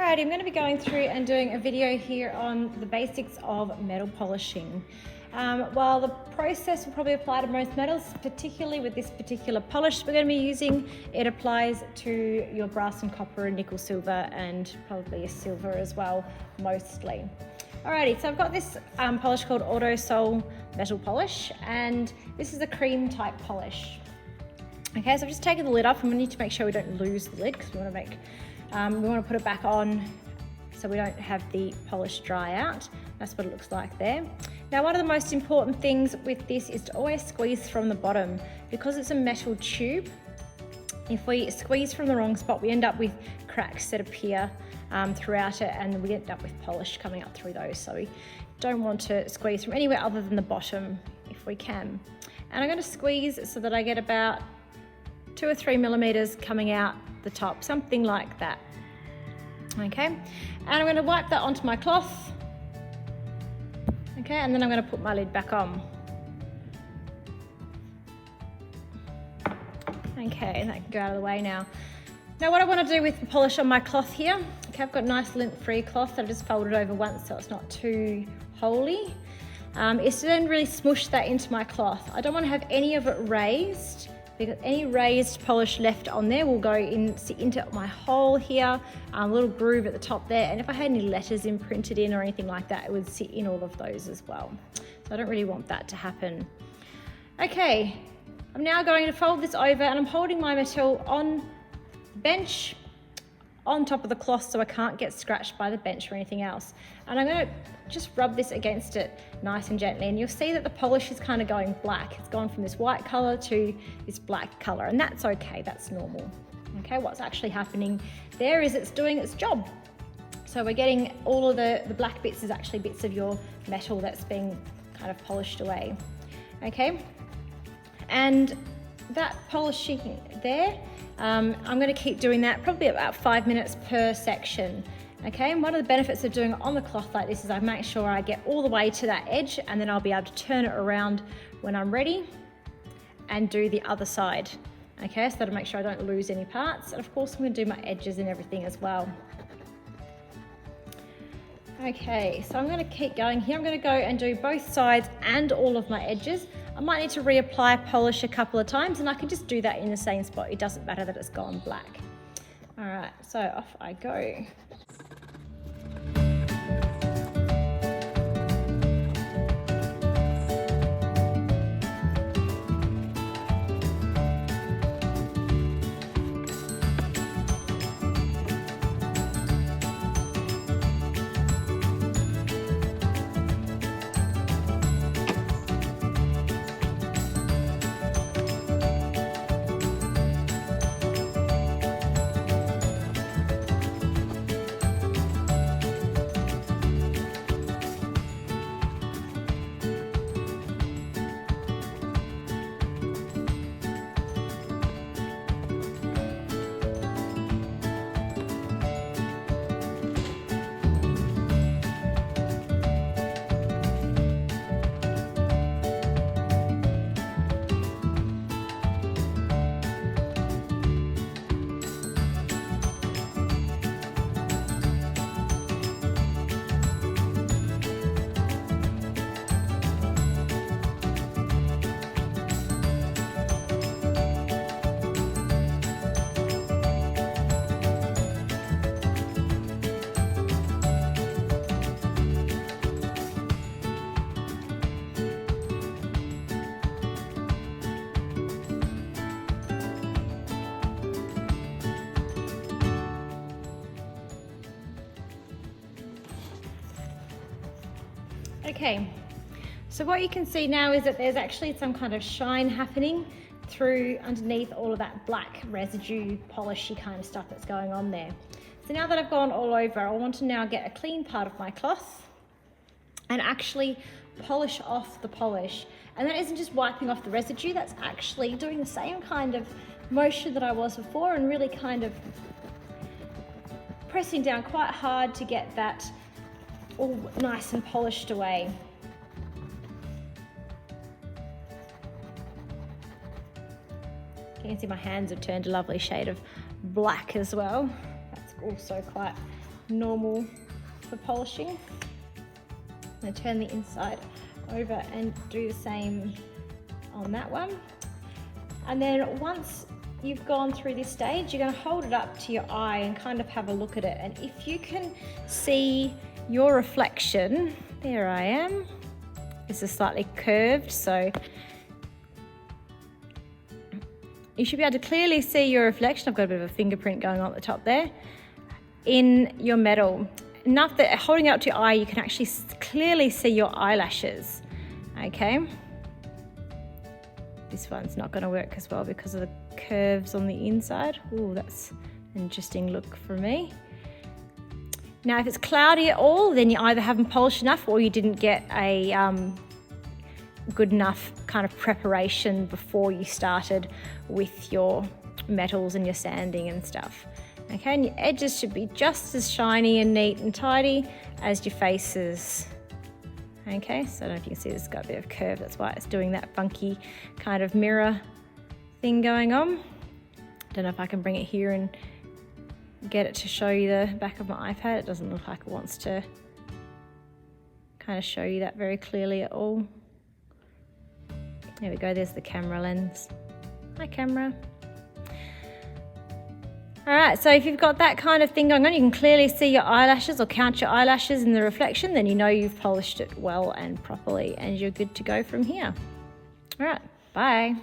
Alright, I'm going to be going through and doing a video here on the basics of metal polishing. While the process will probably apply to most metals, particularly with this particular polish we're going to be using, it applies to your brass and copper and nickel silver and probably a silver as well, mostly. Alrighty, so I've got this polish called Auto Sol Metal Polish, and this is a cream type polish. Okay, so I've just taken the lid off and we need to make sure we don't lose the lid because we want to put it back on so we don't have the polish dry out. That's what it looks like there. Now, one of the most important things with this is to always squeeze from the bottom. Because it's a metal tube, if we squeeze from the wrong spot, we end up with cracks that appear throughout it, and we end up with polish coming up through those. So we don't want to squeeze from anywhere other than the bottom if we can. And I'm going to squeeze so that I get about 2 or 3 millimeters coming out the top, something like that. Okay, and I'm going to wipe that onto my cloth. Okay, and then I'm going to put my lid back on. Okay, that can go out of the way now. Now what I want to do with the polish on my cloth here, okay, I've got nice lint-free cloth that I've just folded over once so it's not too holy, is to then really smoosh that into my cloth. I don't want to have any of it raised, because any raised polish left on there will go into my hole here, a little groove at the top there, and if I had any letters imprinted in or anything like that, it would sit in all of those as well. So I don't really want that to happen. Okay, I'm now going to fold this over and I'm holding my metal on the bench on top of the cloth so I can't get scratched by the bench or anything else. And I'm going to just rub this against it nice and gently, and you'll see that the polish is kind of going black. It's gone from this white color to this black color, and that's okay, that's normal. Okay, what's actually happening there is it's doing its job. So we're getting all of the black bits is actually bits of your metal that's being kind of polished away. Okay, and that polishing there, I'm going to keep doing that probably about 5 minutes per section. Okay, and one of the benefits of doing it on the cloth like this is I make sure I get all the way to that edge, and then I'll be able to turn it around when I'm ready and do the other side. Okay, so to make sure I don't lose any parts. And of course I'm going to do my edges and everything as well. Okay, so I'm going to keep going here. I'm going to go and do both sides and all of my edges. I might need to reapply polish a couple of times, and I can just do that in the same spot. It doesn't matter that it's gone black. All right, so off I go. Okay, so what you can see now is that there's actually some kind of shine happening through underneath all of that black residue, polishy kind of stuff that's going on there. So now that I've gone all over, I want to now get a clean part of my cloth and actually polish off the polish. And that isn't just wiping off the residue, that's actually doing the same kind of motion that I was before and really kind of pressing down quite hard to get that all nice and polished away. You can see my hands have turned a lovely shade of black as well. That's also quite normal for polishing. I'm going to turn the inside over and do the same on that one. And then once you've gone through this stage, you're going to hold it up to your eye and kind of have a look at it. And if you can see your reflection, there I am. This is slightly curved, so you should be able to clearly see your reflection. I've got a bit of a fingerprint going on at the top there in your metal. Enough that holding it up to your eye, you can actually clearly see your eyelashes, okay? This one's not going to work as well because of the curves on the inside. Ooh, that's an interesting look for me. Now, if it's cloudy at all, then you either haven't polished enough or you didn't get a good enough kind of preparation before you started with your metals and your sanding and stuff. Okay, and your edges should be just as shiny and neat and tidy as your faces. Okay, so I don't know if you can see this has got a bit of curve, that's why it's doing that funky kind of mirror thing going on. Don't know if I can bring it here and get it to show you the back of my iPad. It doesn't look like it wants to kind of show you that very clearly at all. There we go, there's the camera lens. Hi camera. All right, so if you've got that kind of thing going on, you can clearly see your eyelashes or count your eyelashes in the reflection, then you know you've polished it well and properly and you're good to go from here. All right, bye.